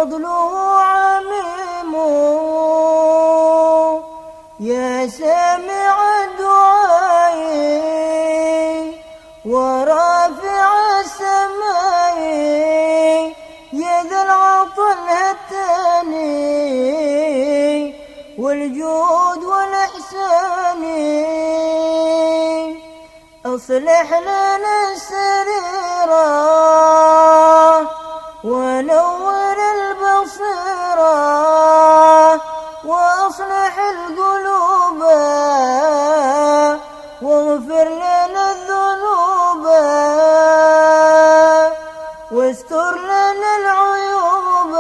فضله عميم يا سامع دعائي ورافع السماء يا ذا العطا الهتاني والجود والإحسان أصلح لنا السريرة ونور البصيرة وأصلح القلوب واغفر لنا الذنوب واستر لنا العيوب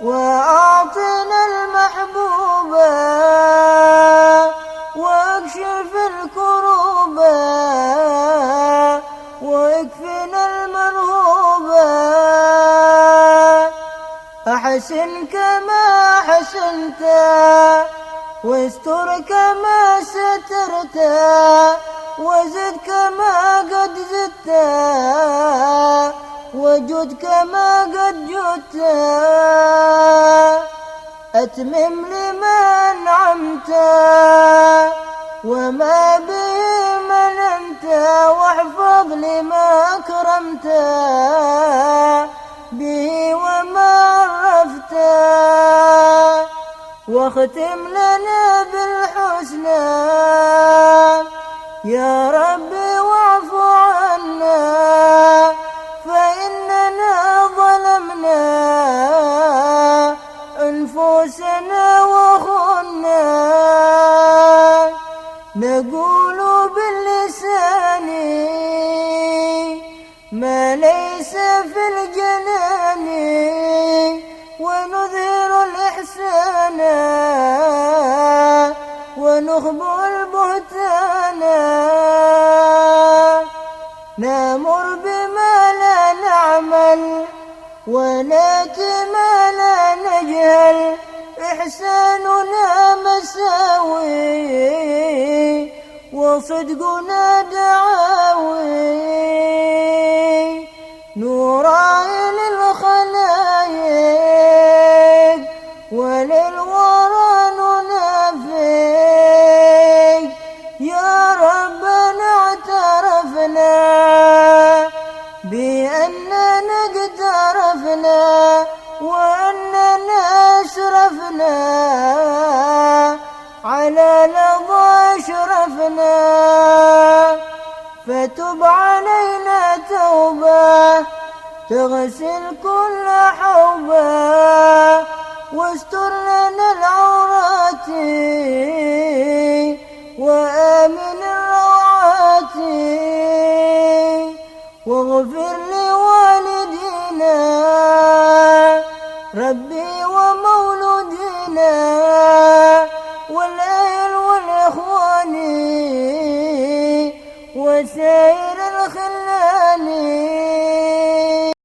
وأعطنا المحبوب واكشف الكروب واكفنا المرهوب أحسن كما أحسنت واستر كما سترت وزد كما قد زدت وجد كما قد جدت أتمم لما أنعمت وما به مننت واحفظ لما أكرمت به وما عرفت واختم لنا بالحسنى يا ربي واعف عنا فإننا ظلمنا أنفسنا وخنا نقول باللسان ما ليس في الجنان ونظهر الإحسان ونخبر البهتان نأمر بما لا نعمل وناتي ما لا نجهل إحساننا مساوي وصدقنا دعاوي نراعي للخلايق وللورى ننافق يا ربنا اعترفنا بأننا اقترفنا وأننا أسرفنا على لظى شرفنا فتب علينا توبة تغسل كل حوبة واستر لنا العورات وآمن الروعات واغفر لوالدينا ربي ومولودينا والأهل والإخوان وسائر الخلق